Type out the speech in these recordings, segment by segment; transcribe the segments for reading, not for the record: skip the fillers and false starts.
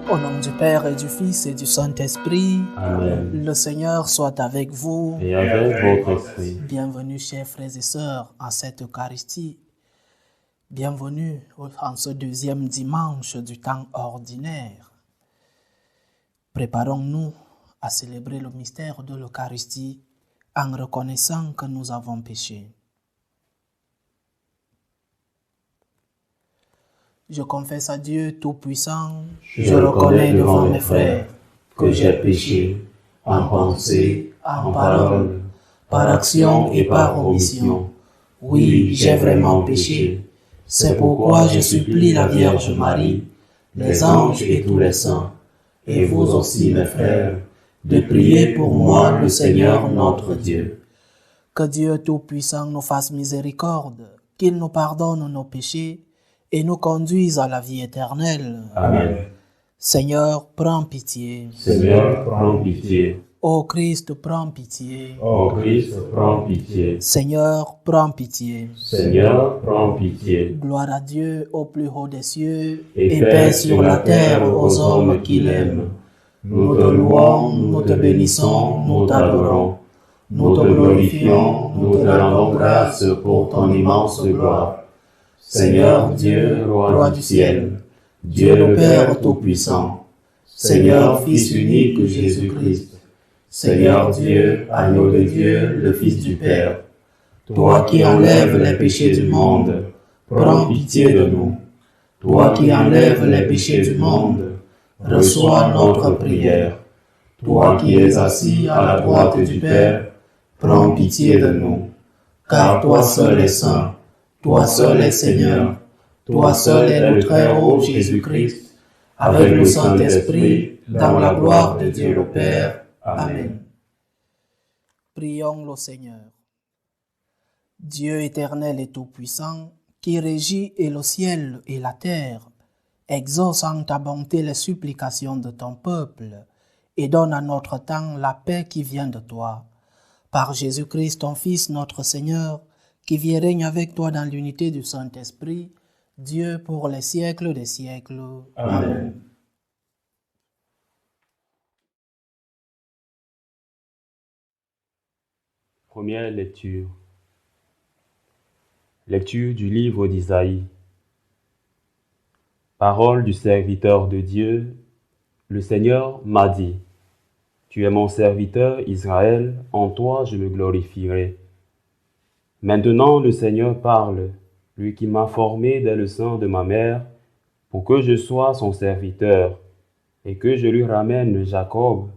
Au nom du Père et du Fils et du Saint-Esprit, Amen. le Seigneur soit avec vous. Et avec votre esprit. Bienvenue, chers frères et sœurs, en cette Eucharistie. Bienvenue en ce deuxième dimanche du temps ordinaire. Préparons-nous à célébrer le mystère de l'Eucharistie en reconnaissant que nous avons péché. Je confesse à Dieu Tout-Puissant, Je reconnais devant mes frères que j'ai péché en pensée, en parole, par action et par omission. Oui, j'ai vraiment péché. C'est pourquoi je supplie la Vierge Marie, les anges et tous les saints, et vous aussi mes frères, de prier pour moi le Seigneur notre Dieu. Que Dieu Tout-Puissant nous fasse miséricorde, qu'il nous pardonne nos péchés et nous conduise à la vie éternelle. Amen. Seigneur, prends pitié. Seigneur, prends pitié. Ô Christ, prends pitié. Ô Christ, prends pitié. Seigneur, prends pitié. Seigneur, prends pitié. Gloire à Dieu au plus haut des cieux Et paix sur la terre aux hommes qu'il aime. Nous te louons, nous te bénissons, nous t'adorons. Nous te glorifions, nous te rendons grâce pour ton immense gloire. Seigneur Dieu, roi du ciel, Dieu le Père Tout-Puissant, Seigneur Fils unique Jésus-Christ, Seigneur Dieu, agneau de Dieu, le Fils du Père, toi qui enlèves les péchés du monde, prends pitié de nous. Toi qui enlèves les péchés du monde, reçois notre prière. Toi qui es assis à la droite du Père, prends pitié de nous. Car toi seul es saint, toi seul es Seigneur, toi seul est le Très-Haut Jésus-Christ, avec le Saint-Esprit, dans la gloire de Dieu le Père. Amen. Prions le Seigneur. Dieu éternel et tout-puissant, qui régit et le ciel et la terre, exauce en ta bonté les supplications de ton peuple et donne à notre temps la paix qui vient de toi. Par Jésus-Christ, ton Fils, notre Seigneur, qui vit et règne avec toi dans l'unité du Saint-Esprit, Dieu pour les siècles des siècles. Amen. Première lecture. Lecture du livre d'Isaïe. Parole du serviteur de Dieu, le Seigneur m'a dit, tu es mon serviteur Israël, en toi je me glorifierai. Maintenant le Seigneur parle, lui qui m'a formé dès le sein de ma mère, pour que je sois son serviteur, et que je lui ramène Jacob,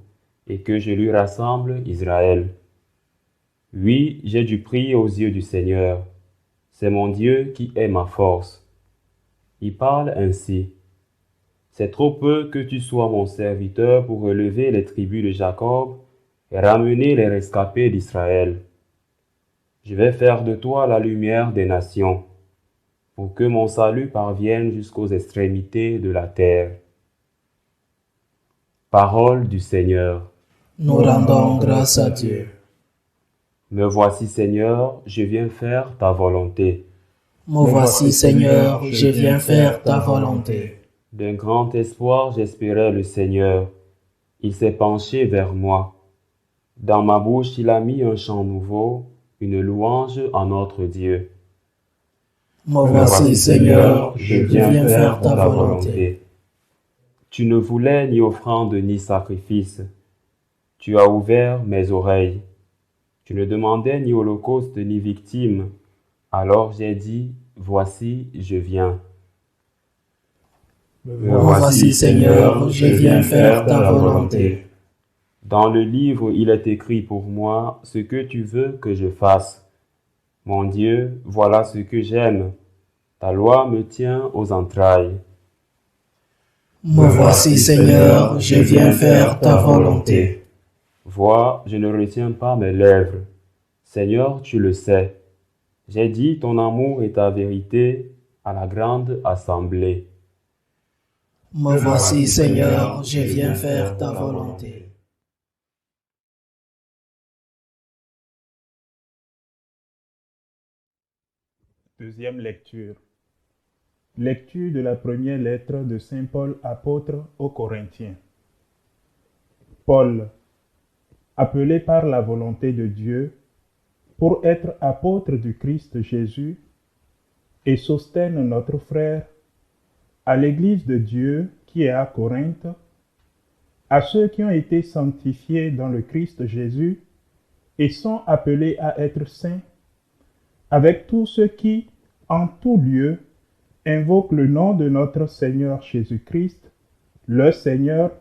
et que je lui rassemble Israël. Oui, j'ai du prix aux yeux du Seigneur. C'est mon Dieu qui est ma force. Il parle ainsi. C'est trop peu que tu sois mon serviteur pour relever les tribus de Jacob et ramener les rescapés d'Israël. Je vais faire de toi la lumière des nations, pour que mon salut parvienne jusqu'aux extrémités de la terre. Parole du Seigneur. Nous rendons grâce à Dieu. Me voici, Seigneur, je viens faire ta volonté. Me voici, Seigneur, je viens faire ta volonté. D'un grand espoir, j'espérais le Seigneur. Il s'est penché vers moi. Dans ma bouche, il a mis un chant nouveau, une louange à notre Dieu. Me voici, Seigneur, je viens faire ta volonté. Tu ne voulais ni offrande ni sacrifice. Tu as ouvert mes oreilles. Tu ne demandais ni holocauste ni victime. Alors j'ai dit, voici, je viens. Me voici, Seigneur, je viens faire ta volonté. Dans le livre, il est écrit pour moi ce que tu veux que je fasse. Mon Dieu, voilà ce que j'aime. Ta loi me tient aux entrailles. Me voici, Seigneur, je viens faire ta volonté. Vois, je ne retiens pas mes lèvres. Seigneur, tu le sais. J'ai dit ton amour et ta vérité à la grande assemblée. Me voici, Seigneur, je viens faire ta volonté. Deuxième lecture. Lecture de la première lettre de Saint Paul apôtre aux Corinthiens. Paul, appelé par la volonté de Dieu pour être apôtre du Christ Jésus, et Sosthène notre frère, à l'Église de Dieu qui est à Corinthe, à ceux qui ont été sanctifiés dans le Christ Jésus et sont appelés à être saints, avec tous ceux qui, en tout lieu, invoquent le nom de notre Seigneur Jésus-Christ, le Seigneur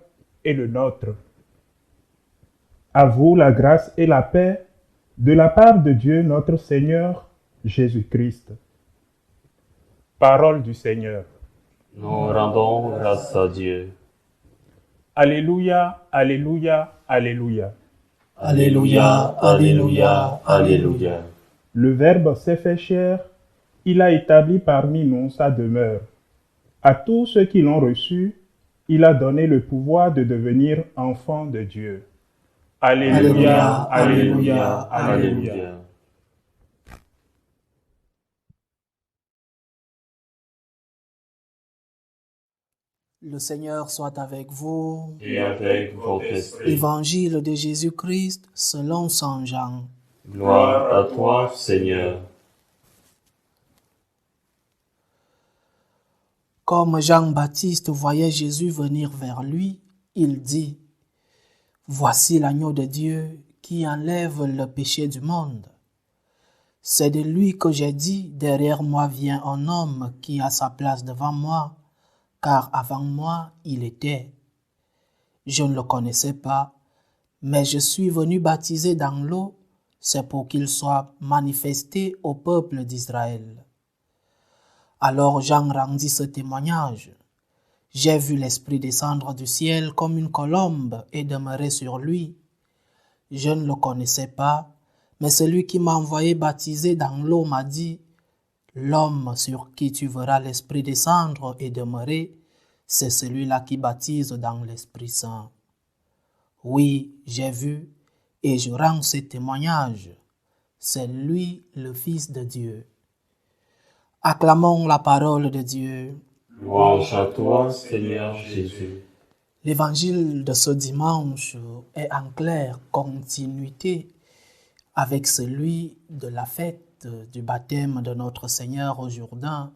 et le nôtre. À vous la grâce et la paix de la part de Dieu notre Seigneur Jésus-Christ. Parole du Seigneur. Nous rendons grâce à Dieu. Alléluia, Alléluia, Alléluia. Alléluia, Alléluia, Alléluia. Le Verbe s'est fait chair, il a établi parmi nous sa demeure. À tous ceux qui l'ont reçu, il a donné le pouvoir de devenir enfants de Dieu. Alléluia, Alléluia, Alléluia. Le Seigneur soit avec vous. Et avec votre esprit. Évangile de Jésus-Christ selon saint Jean. Gloire à toi, Seigneur. Comme Jean-Baptiste voyait Jésus venir vers lui, il dit : Voici l'agneau de Dieu qui enlève le péché du monde. C'est de lui que j'ai dit : Derrière moi vient un homme qui a sa place devant moi, car avant moi il était. Je ne le connaissais pas, mais je suis venu baptiser dans l'eau, c'est pour qu'il soit manifesté au peuple d'Israël. Alors Jean rendit ce témoignage. J'ai vu l'Esprit descendre du ciel comme une colombe et demeurer sur lui. Je ne le connaissais pas, mais celui qui m'a envoyé baptiser dans l'eau m'a dit : L'homme sur qui tu verras l'Esprit descendre et demeurer, c'est celui-là qui baptise dans l'Esprit Saint. Oui, j'ai vu, et je rends ce témoignage. C'est lui le Fils de Dieu. Acclamons la parole de Dieu. Louange à toi, Seigneur Jésus. L'évangile de ce dimanche est en claire continuité avec celui de la fête du baptême de notre Seigneur au Jourdain.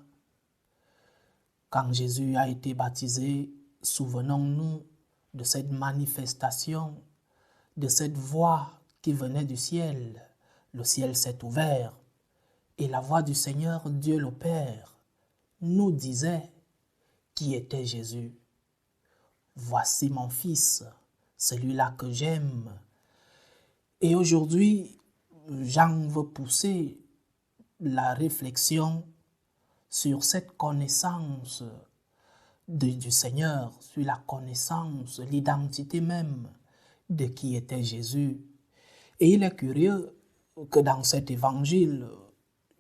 Quand Jésus a été baptisé, souvenons-nous de cette manifestation, de cette voix qui venait du ciel. Le ciel s'est ouvert et la voix du Seigneur Dieu le Père nous disait qui était Jésus. Voici mon fils, celui-là que j'aime. Et aujourd'hui, Jean veut pousser la réflexion sur cette connaissance du Seigneur, sur la connaissance, l'identité même de qui était Jésus. Et il est curieux que dans cet évangile,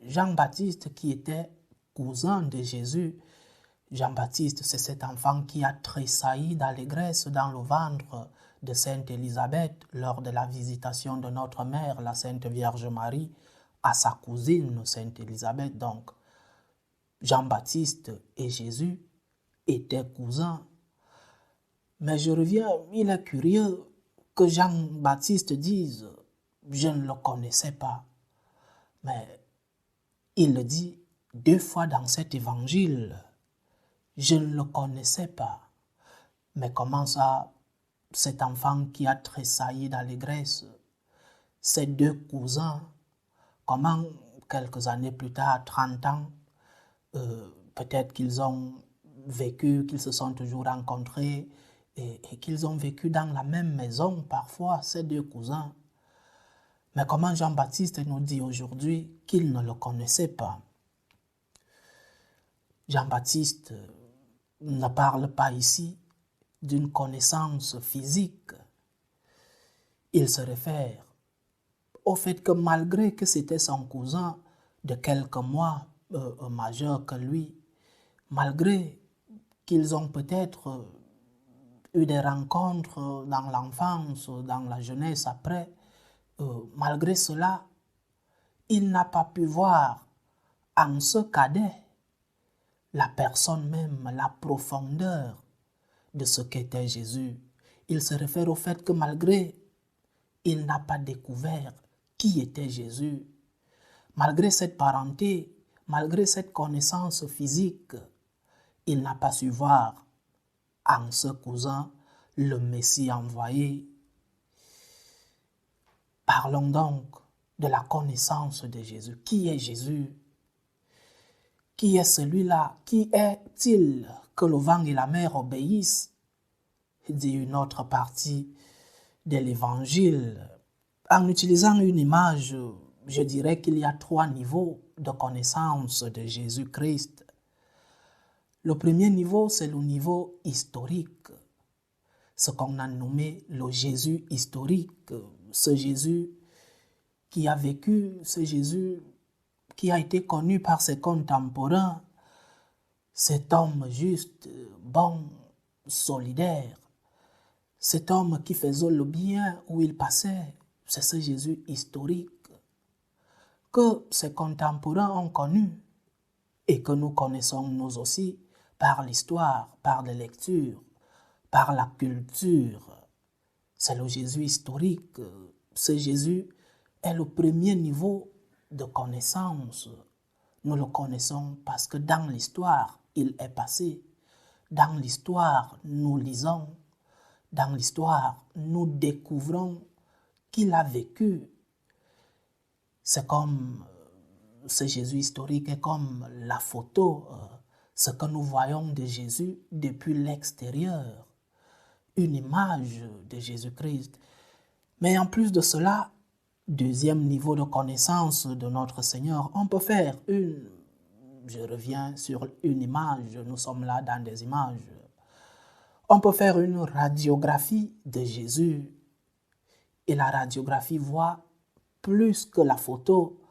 Jean-Baptiste, qui était cousin de Jésus, Jean-Baptiste, c'est cet enfant qui a tressailli d'allégresse dans le ventre de Sainte Élisabeth lors de la visitation de notre mère, la Sainte Vierge Marie, à sa cousine, Sainte Élisabeth. Donc, Jean-Baptiste et Jésus étaient cousins. Mais je reviens, il est curieux que Jean-Baptiste dise « Je ne le connaissais pas ». Mais il le dit 2 fois dans cet évangile. Je ne le connaissais pas. Mais comment ça, cet enfant qui a tressailli d'allégresse, ces 2 cousins, comment quelques années plus tard, 30 ans, peut-être qu'ils ont vécu, qu'ils se sont toujours rencontrés et qu'ils ont vécu dans la même maison parfois, ces 2 cousins. Mais comment Jean-Baptiste nous dit aujourd'hui qu'il ne le connaissait pas? Jean-Baptiste ne parle pas ici d'une connaissance physique. Il se réfère au fait que malgré que c'était son cousin de quelques mois majeur que lui, malgré qu'ils ont peut-être eu des rencontres dans l'enfance, dans la jeunesse après, malgré cela, il n'a pas pu voir en ce cadet la personne même, la profondeur de ce qu'était Jésus. Il se réfère au fait que malgré il n'a pas découvert qui était Jésus, malgré cette parenté, malgré cette connaissance physique, il n'a pas su voir en ce cousin le Messie envoyé. Parlons donc de la connaissance de Jésus. Qui est Jésus? Qui est celui-là? Qui est-il que le vent et la mer obéissent? Dit une autre partie de l'Évangile. En utilisant une image, je dirais qu'il y a 3 niveaux de connaissance de Jésus-Christ. Le premier niveau, c'est le niveau historique, ce qu'on a nommé le Jésus historique, ce Jésus qui a vécu, ce Jésus qui a été connu par ses contemporains, cet homme juste, bon, solidaire, cet homme qui faisait le bien où il passait. C'est ce Jésus historique que ses contemporains ont connu et que nous connaissons nous aussi par l'histoire, par les lectures, par la culture. C'est le Jésus historique. Ce Jésus est le premier niveau de connaissance. Nous le connaissons parce que dans l'histoire, il est passé. Dans l'histoire, nous lisons. Dans l'histoire, nous découvrons qu'il a vécu. C'est comme ce Jésus historique est comme la photo, ce que nous voyons de Jésus depuis l'extérieur, une image de Jésus-Christ. Mais en plus de cela, deuxième niveau de connaissance de notre Seigneur, on peut faire je reviens sur une image, nous sommes là dans des images, on peut faire une radiographie de Jésus et la radiographie voit plus que la photo.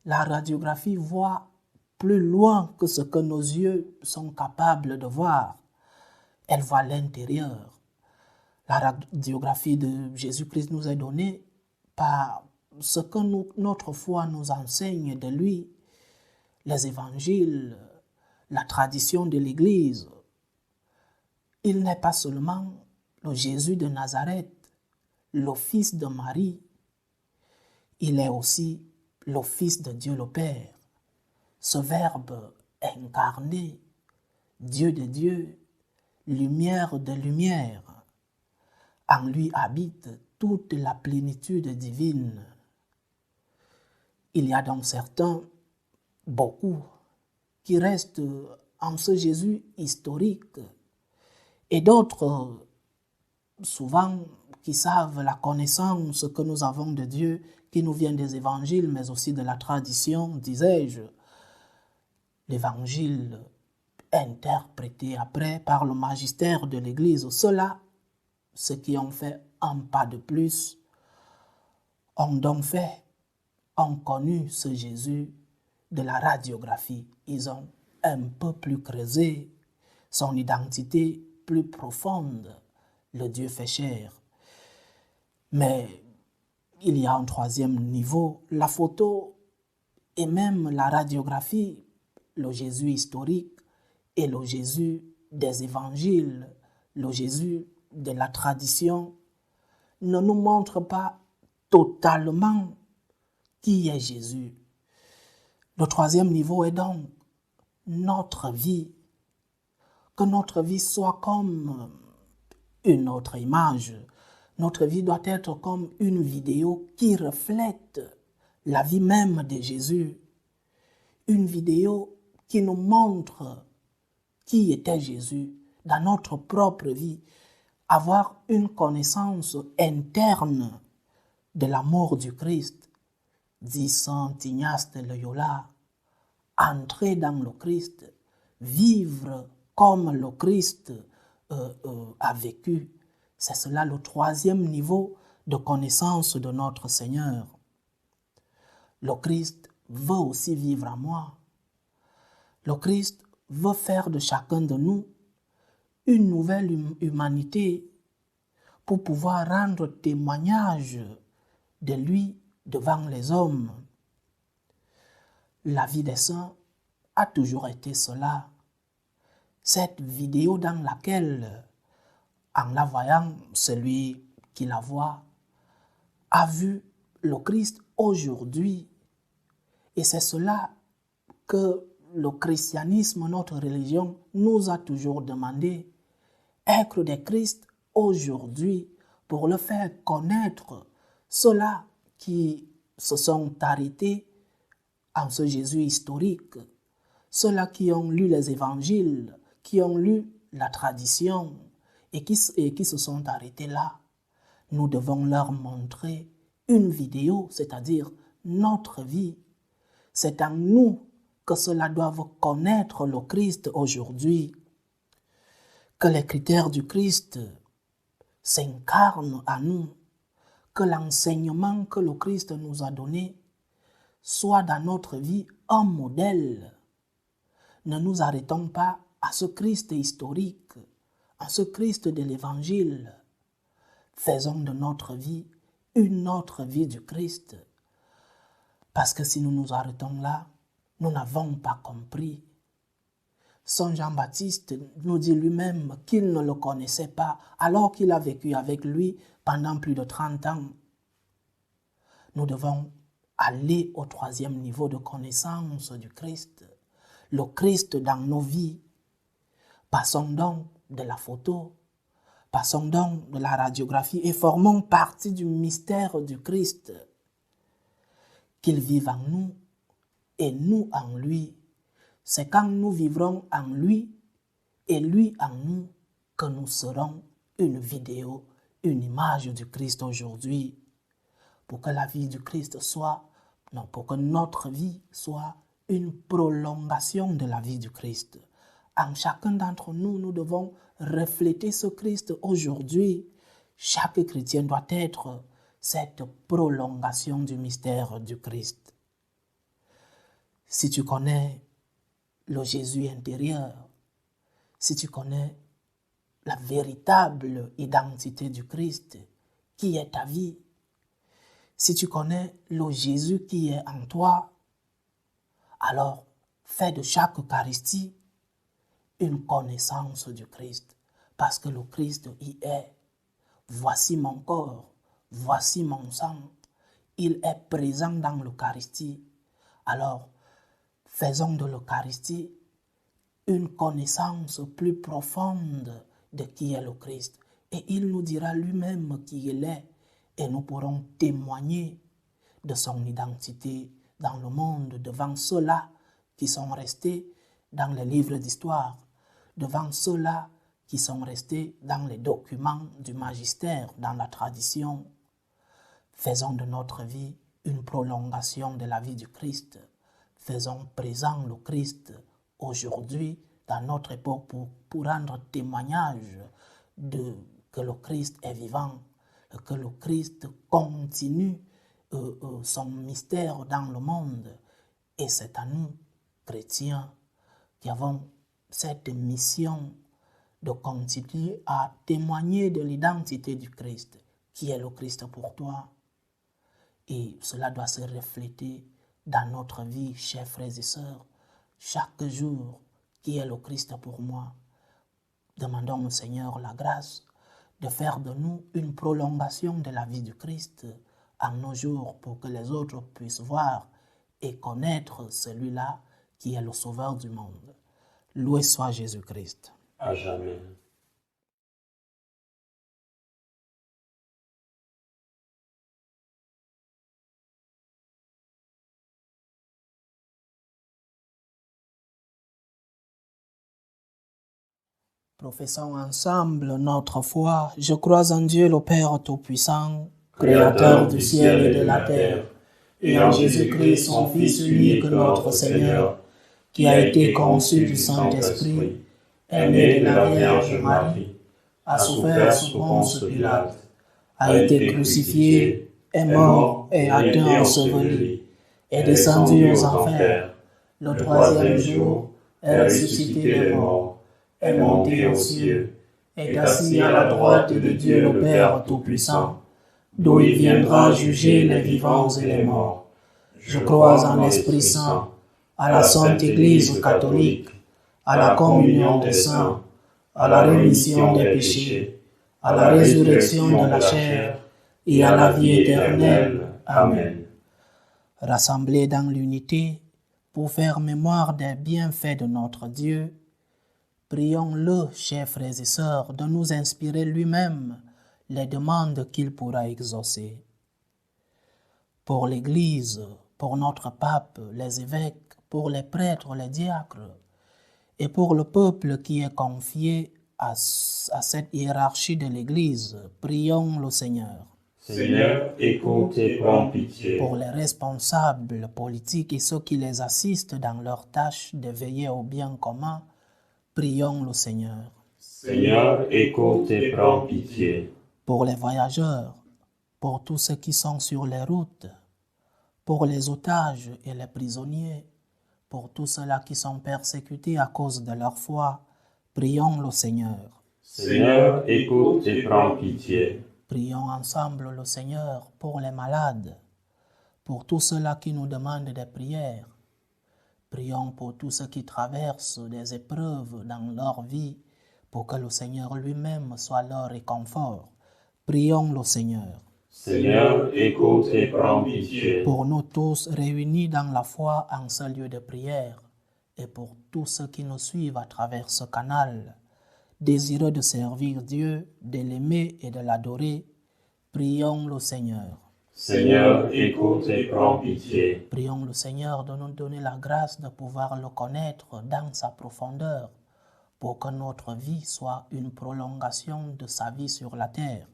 La radiographie voit plus loin que ce que nos yeux sont capables de voir. Elle voit l'intérieur. La radiographie de Jésus-Christ nous est donnée par ce que notre foi nous enseigne de lui, les évangiles, la tradition de l'Église. Il n'est pas seulement le Jésus de Nazareth, le Fils de Marie, il est aussi le Fils de Dieu le Père, ce Verbe incarné, Dieu de Dieu, lumière de lumière. En lui habite toute la plénitude divine. Il y a donc certains, beaucoup, qui restent en ce Jésus historique et d'autres, souvent, qui savent la connaissance que nous avons de Dieu, qui nous vient des évangiles, mais aussi de la tradition, disais-je. L'évangile interprété après par le magistère de l'Église. Ceux-là, ceux qui ont fait un pas de plus, ont donc connu ce Jésus de la radiographie. Ils ont un peu plus creusé son identité plus profonde, le Dieu fait chair. Mais il y a un troisième niveau, la photo et même la radiographie, le Jésus historique et le Jésus des évangiles, le Jésus de la tradition, ne nous montrent pas totalement qui est Jésus. Le troisième niveau est donc notre vie, que notre vie soit comme une autre image. Notre vie doit être comme une vidéo qui reflète la vie même de Jésus. Une vidéo qui nous montre qui était Jésus dans notre propre vie. Avoir une connaissance interne de l'amour du Christ, dit Saint Ignace de Loyola. Entrer dans le Christ, vivre comme le Christ a vécu. C'est cela le troisième niveau de connaissance de notre Seigneur. Le Christ veut aussi vivre en moi. Le Christ veut faire de chacun de nous une nouvelle humanité pour pouvoir rendre témoignage de lui devant les hommes. La vie des saints a toujours été cela. cette vidéo dans laquelle, en la voyant, celui qui la voit a vu le Christ aujourd'hui. Et c'est cela que le christianisme, notre religion, nous a toujours demandé. Être des Christ aujourd'hui pour le faire connaître ceux-là qui se sont arrêtés en ce Jésus historique, ceux-là qui ont lu les évangiles, qui ont lu la tradition et qui se sont arrêtés là. Nous devons leur montrer une vidéo, c'est-à-dire notre vie. C'est en nous que ceux-là doivent connaître le Christ aujourd'hui, que les critères du Christ s'incarnent à nous, que l'enseignement que le Christ nous a donné soit dans notre vie un modèle. Ne nous arrêtons pas à ce Christ historique, à ce Christ de l'Évangile. Faisons de notre vie une autre vie du Christ. Parce que si nous nous arrêtons là, nous n'avons pas compris. Saint Jean-Baptiste nous dit lui-même qu'il ne le connaissait pas alors qu'il a vécu avec lui pendant plus de 30 ans. Nous devons aller au 3e niveau de connaissance du Christ. Le Christ dans nos vies. Passons donc de la photo, passons donc de la radiographie et formons partie du mystère du Christ. Qu'il vive en nous et nous en lui. C'est quand nous vivrons en lui et lui en nous que nous serons une vidéo, une image du Christ aujourd'hui. Pour que la vie du Christ pour que notre vie soit une prolongation de la vie du Christ. En chacun d'entre nous, nous devons refléter ce Christ aujourd'hui. Chaque chrétien doit être cette prolongation du mystère du Christ. Si tu connais le Jésus intérieur, si tu connais la véritable identité du Christ, qui est ta vie, si tu connais le Jésus qui est en toi, alors fais de chaque Eucharistie une connaissance du Christ, parce que le Christ y est. Voici mon corps, voici mon sang. Il est présent dans l'Eucharistie. Alors, faisons de l'Eucharistie une connaissance plus profonde de qui est le Christ. Et il nous dira lui-même qui il est. Et nous pourrons témoigner de son identité dans le monde devant ceux-là qui sont restés dans les livres d'histoire, devant ceux-là qui sont restés dans les documents du magistère, dans la tradition. Faisons de notre vie une prolongation de la vie du Christ. Faisons présent le Christ aujourd'hui dans notre époque pour rendre témoignage que le Christ est vivant, que le Christ continue son mystère dans le monde. Et c'est à nous, chrétiens, qui avons cette mission de continuer à témoigner de l'identité du Christ, qui est le Christ pour toi. Et cela doit se refléter dans notre vie, chers frères et sœurs, chaque jour, qui est le Christ pour moi. Demandons au Seigneur la grâce de faire de nous une prolongation de la vie du Christ en nos jours pour que les autres puissent voir et connaître celui-là qui est le Sauveur du monde. Loué soit Jésus-Christ. À jamais. Professons ensemble notre foi. Je crois en Dieu le Père Tout-Puissant, Créateur du ciel et de la terre, et en Jésus-Christ, son Fils unique, notre Seigneur, qui a été conçu du Saint-Esprit, est né de la Vierge Marie, a souffert sous Ponce Pilate, a été crucifié, est mort et a été enseveli, est descendu aux enfers. Le troisième jour, est ressuscité des morts, est monté aux cieux, est assis à la droite de Dieu le Père Tout-Puissant, d'où il viendra juger les vivants et les morts. Je crois en l'Esprit Saint, à la Sainte Église catholique, à la communion des saints, à la rémission des péchés, à la résurrection de la chair et à la vie éternelle. Amen. Rassemblés dans l'unité, pour faire mémoire des bienfaits de notre Dieu, prions-le, chers frères et sœurs, de nous inspirer lui-même les demandes qu'il pourra exaucer. Pour l'Église, pour notre pape, les évêques, pour les prêtres, les diacres, et pour le peuple qui est confié à cette hiérarchie de l'Église, prions le Seigneur. Seigneur, écoute et prends pitié. Pour les responsables politiques et ceux qui les assistent dans leur tâche de veiller au bien commun, prions le Seigneur. Seigneur, écoute et prends pitié. Pour les voyageurs, pour tous ceux qui sont sur les routes, pour les otages et les prisonniers, pour tous ceux-là qui sont persécutés à cause de leur foi, prions le Seigneur. Seigneur, écoute et prends pitié. Prions ensemble le Seigneur pour les malades, pour tous ceux-là qui nous demandent des prières. Prions pour tous ceux qui traversent des épreuves dans leur vie, pour que le Seigneur lui-même soit leur réconfort. Prions le Seigneur. Seigneur, écoute et prends pitié. Pour nous tous réunis dans la foi en ce lieu de prière, et pour tous ceux qui nous suivent à travers ce canal, désireux de servir Dieu, de l'aimer et de l'adorer, prions le Seigneur. Seigneur, écoute et prends pitié. Prions le Seigneur de nous donner la grâce de pouvoir le connaître dans sa profondeur, pour que notre vie soit une prolongation de sa vie sur la terre.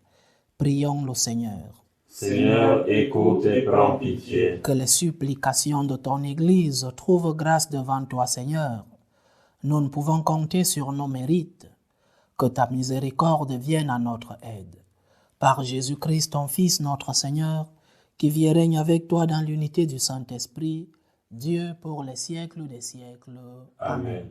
Prions le Seigneur. Seigneur, écoute et prends pitié. Que les supplications de ton Église trouvent grâce devant toi, Seigneur. Nous ne pouvons compter sur nos mérites. Que ta miséricorde vienne à notre aide. Par Jésus-Christ, ton Fils, notre Seigneur, qui vit et règne avec toi dans l'unité du Saint-Esprit, Dieu pour les siècles des siècles. Amen.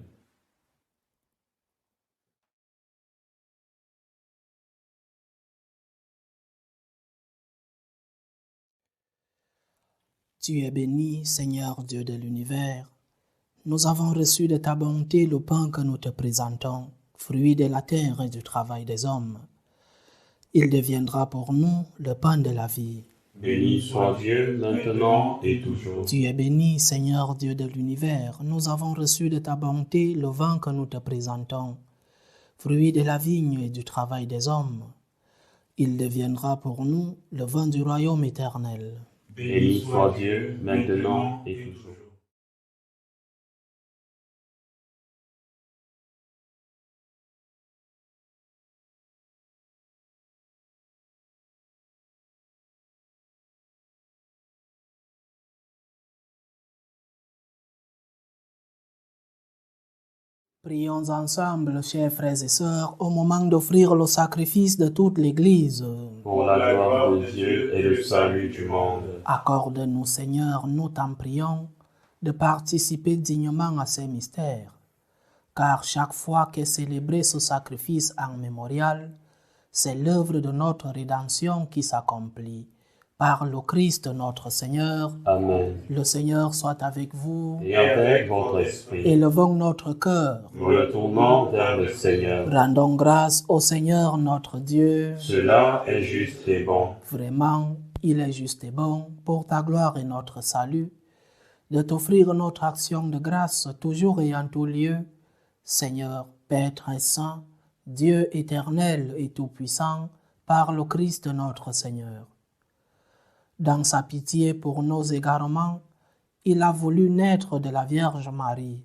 Tu es béni, Seigneur Dieu de l'univers. Nous avons reçu de ta bonté le pain que nous te présentons, fruit de la terre et du travail des hommes. Il deviendra pour nous le pain de la vie. Béni soit Dieu, maintenant et toujours. Tu es béni, Seigneur Dieu de l'univers. Nous avons reçu de ta bonté le vin que nous te présentons, fruit de la vigne et du travail des hommes. Il deviendra pour nous le vin du royaume éternel. Béni soit Dieu, maintenant et toujours. Prions ensemble, chers frères et sœurs, au moment d'offrir le sacrifice de toute l'Église. Pour la gloire de Dieu et le salut du monde. Accorde-nous, Seigneur, nous t'en prions, de participer dignement à ces mystères, car chaque fois qu'est célébré ce sacrifice en mémorial, c'est l'œuvre de notre rédemption qui s'accomplit. Par le Christ notre Seigneur. Amen. Le Seigneur soit avec vous. Et avec votre esprit. Élevons notre cœur. Nous le tournons vers le Seigneur. Rendons grâce au Seigneur notre Dieu. Cela est juste et bon. Vraiment, il est juste et bon, pour ta gloire et notre salut, de t'offrir notre action de grâce toujours et en tout lieu, Seigneur, Père très saint, Dieu éternel et tout-puissant, par le Christ notre Seigneur. Dans sa pitié pour nos égarements, il a voulu naître de la Vierge Marie.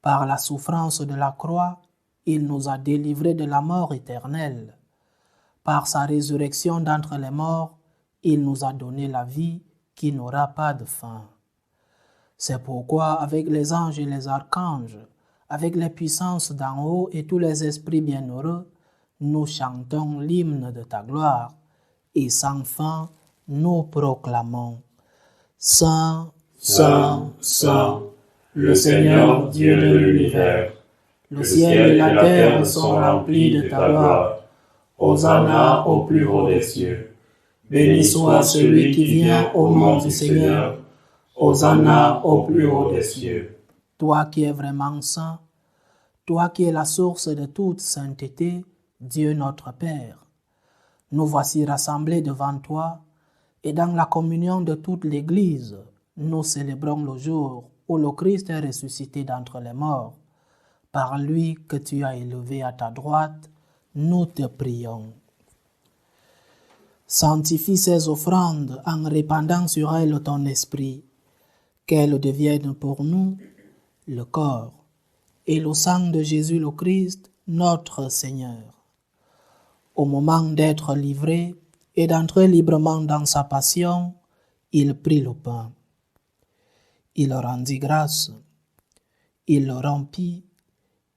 Par la souffrance de la croix, il nous a délivrés de la mort éternelle. Par sa résurrection d'entre les morts, il nous a donné la vie qui n'aura pas de fin. C'est pourquoi, avec les anges et les archanges, avec les puissances d'en haut et tous les esprits bienheureux, nous chantons l'hymne de ta gloire, et sans fin, nous proclamons Saint, Saint, Saint, le Seigneur Dieu de l'univers. Le ciel et la terre sont remplis de ta gloire. Hosanna au plus haut des cieux. Béni soit celui qui vient au nom du Seigneur. Hosanna au plus haut des cieux. Toi qui es vraiment saint, toi qui es la source de toute sainteté, Dieu notre Père. Nous voici rassemblés devant toi, et dans la communion de toute l'Église, nous célébrons le jour où le Christ est ressuscité d'entre les morts. Par lui que tu as élevé à ta droite, nous te prions. Sanctifie ces offrandes en répandant sur elles ton esprit, qu'elles deviennent pour nous le corps et le sang de Jésus le Christ, notre Seigneur. Au moment d'être livré et d'entrer librement dans sa passion, il prit le pain. Il rendit grâce, il le rompit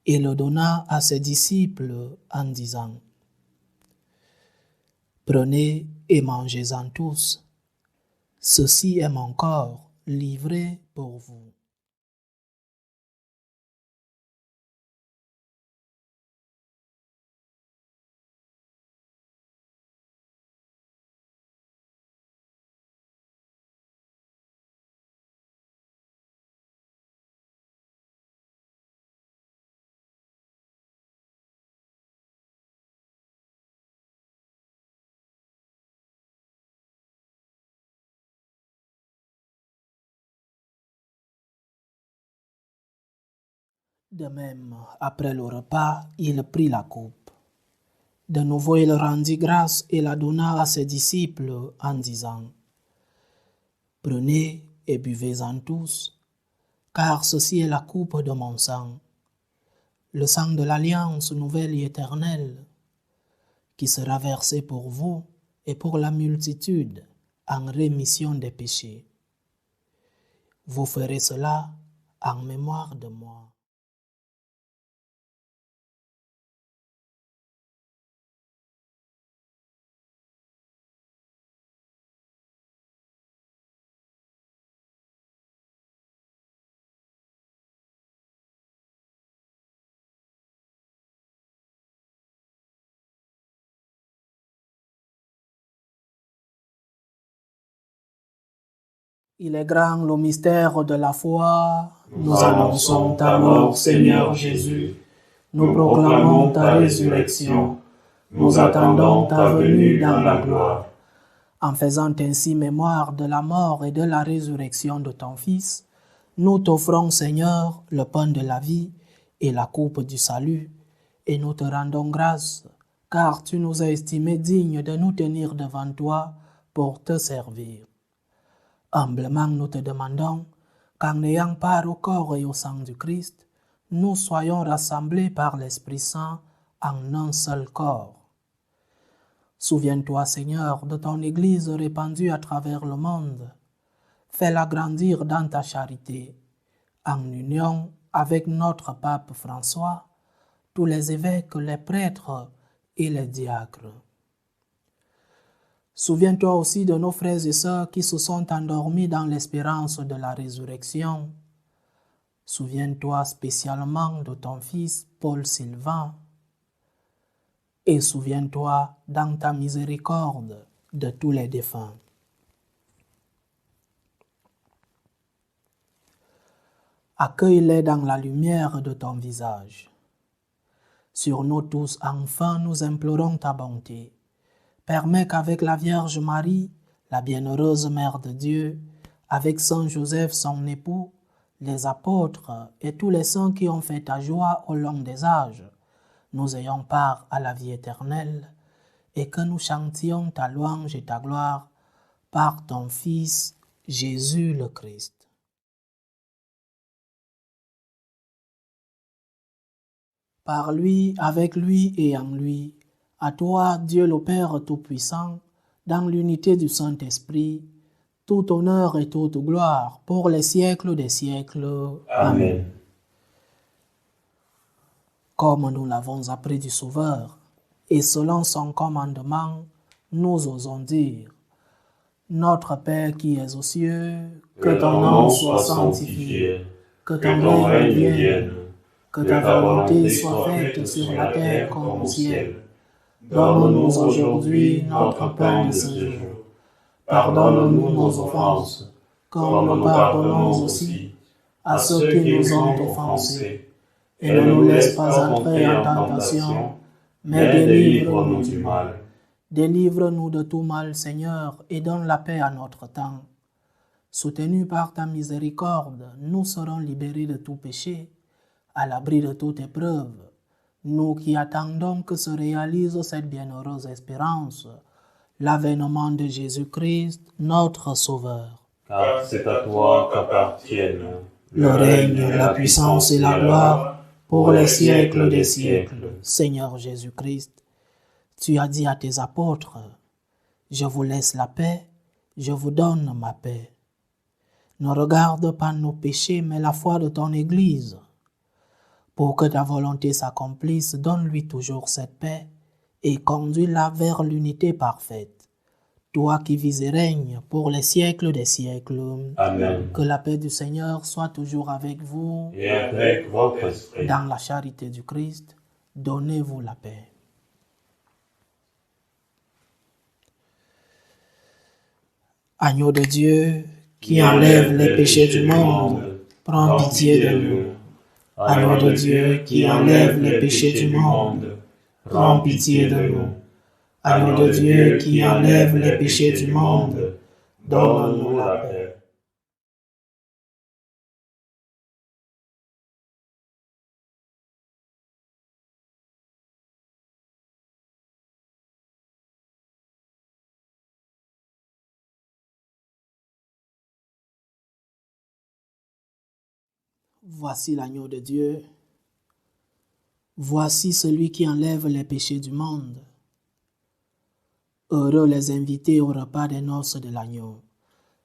et le donna à ses disciples en disant : « Prenez et mangez-en tous. Ceci est mon corps livré pour vous. » De même, après le repas, il prit la coupe. De nouveau, il rendit grâce et la donna à ses disciples en disant : « Prenez et buvez-en tous, car ceci est la coupe de mon sang, le sang de l'alliance nouvelle et éternelle, qui sera versé pour vous et pour la multitude en rémission des péchés. Vous ferez cela en mémoire de moi. » Il est grand le mystère de la foi. Nous annonçons ta mort, Seigneur Jésus. Nous proclamons ta résurrection. Nous attendons ta venue dans la gloire. En faisant ainsi mémoire de la mort et de la résurrection de ton Fils, nous t'offrons, Seigneur, le pain de la vie et la coupe du salut, et nous te rendons grâce, car tu nous as estimés dignes de nous tenir devant toi pour te servir. Humblement, nous te demandons qu'en ayant part au corps et au sang du Christ, nous soyons rassemblés par l'Esprit Saint en un seul corps. Souviens-toi, Seigneur, de ton Église répandue à travers le monde. Fais-la grandir dans ta charité, en union avec notre pape François, tous les évêques, les prêtres et les diacres. Souviens-toi aussi de nos frères et sœurs qui se sont endormis dans l'espérance de la résurrection. Souviens-toi spécialement de ton fils Paul Sylvain. Et souviens-toi dans ta miséricorde de tous les défunts. Accueille-les dans la lumière de ton visage. Sur nous tous, enfin, nous implorons ta bonté. Permets qu'avec la Vierge Marie, la bienheureuse Mère de Dieu, avec Saint Joseph, son époux, les apôtres et tous les saints qui ont fait ta joie au long des âges, nous ayons part à la vie éternelle et que nous chantions ta louange et ta gloire par ton Fils, Jésus le Christ. Par lui, avec lui et en lui, à toi, Dieu le Père Tout-Puissant, dans l'unité du Saint-Esprit, tout honneur et toute gloire pour les siècles des siècles. Amen. Comme nous l'avons appris du Sauveur, et selon son commandement, nous osons dire : Notre Père qui es aux cieux, Que ton nom soit sanctifié, que ton règne vienne, que ta volonté soit faite sur la terre comme au ciel. Donne-nous aujourd'hui notre pain de ce jour. Pardonne-nous nos offenses, comme nous pardonnons aussi à ceux qui nous ont offensés. et ne nous laisse pas entrer en tentation, mais délivre-nous du mal. Délivre-nous de tout mal, Seigneur, et donne la paix à notre temps. Soutenus par ta miséricorde, nous serons libérés de tout péché, à l'abri de toute épreuve, nous qui attendons que se réalise cette bienheureuse espérance, l'avènement de Jésus-Christ, notre Sauveur. Car c'est à toi qu'appartiennent le règne, la puissance et la gloire pour les siècles des siècles. Seigneur Jésus-Christ, tu as dit à tes apôtres, « Je vous laisse la paix, je vous donne ma paix. » Ne regarde pas nos péchés, mais la foi de ton Église. Pour que ta volonté s'accomplisse, donne-lui toujours cette paix et conduis-la vers l'unité parfaite. Toi qui vis et règnes pour les siècles des siècles. Amen. Que la paix du Seigneur soit toujours avec vous. Et avec votre esprit. Dans la charité du Christ, donnez-vous la paix. Agneau de Dieu, qui enlève les péchés du monde, prends pitié de nous. Agneau de Dieu, qui enlève les péchés du monde, prends pitié de nous. Agneau de Dieu, qui enlève les péchés du monde, donne-nous la paix. Voici l'agneau de Dieu. Voici celui qui enlève les péchés du monde. Heureux les invités au repas des noces de l'agneau.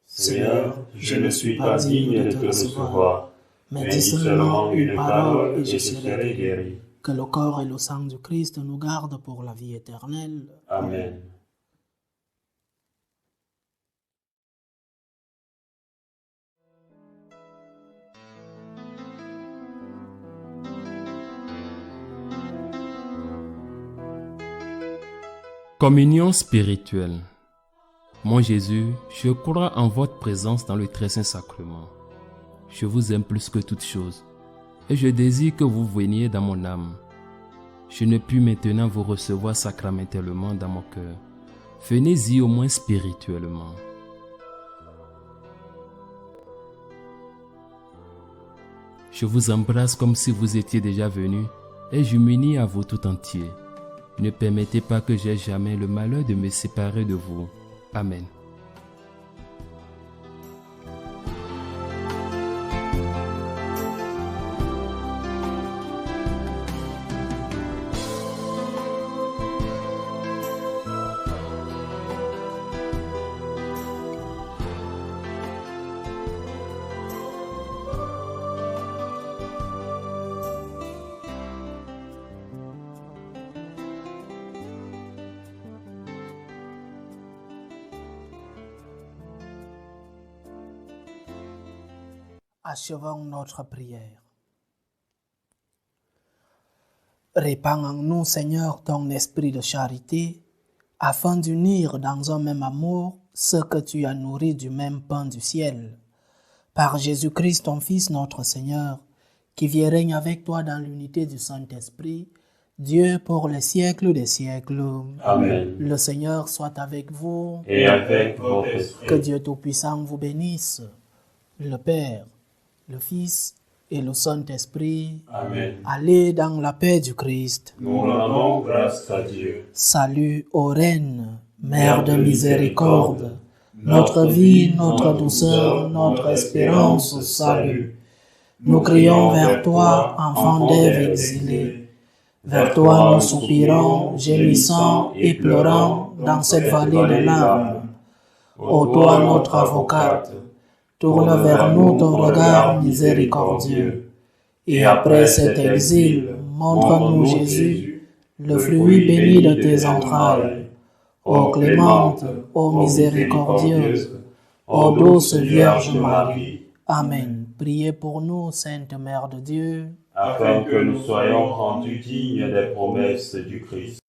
Seigneur, je ne suis pas digne de te recevoir, mais dis seulement une parole et je serai guéri. Que le corps et le sang du Christ nous gardent pour la vie éternelle. Amen. Communion spirituelle. Mon Jésus, je crois en votre présence dans le très saint sacrement. Je vous aime plus que toute chose, et je désire que vous veniez dans mon âme. Je ne puis maintenant vous recevoir sacramentellement dans mon cœur. Venez-y au moins spirituellement. Je vous embrasse comme si vous étiez déjà venu, et je m'unis à vous tout entier. Ne permettez pas que j'aie jamais le malheur de me séparer de vous. Amen. Achevons notre prière. Répands en nous, Seigneur, ton esprit de charité, afin d'unir dans un même amour ceux que tu as nourris du même pain du ciel. Par Jésus-Christ, ton Fils, notre Seigneur, qui vit et règne avec toi dans l'unité du Saint-Esprit, Dieu pour les siècles des siècles. Amen. Le Seigneur soit avec vous. Et avec votre esprit. Que Dieu Tout-Puissant vous bénisse, le Père, le Fils et le Saint-Esprit. Amen. Allez dans la paix du Christ. Nous rendons grâce à Dieu. Salut ô Reine, Mère de miséricorde, notre vie, notre douceur, notre espérance, salut. Nous crions vers toi, enfant d'Ève exilée. Vers toi nous soupirons, gémissant et pleurant dans cette vallée de larmes. Ô toi notre avocate, tourne vers nous ton regard miséricordieux. Et après cet exil, montre-nous Jésus, le fruit béni de tes entrailles. Ô clémente, ô miséricordieuse, ô douce Vierge Marie. Amen. Priez pour nous, Sainte Mère de Dieu, afin que nous soyons rendus dignes des promesses du Christ.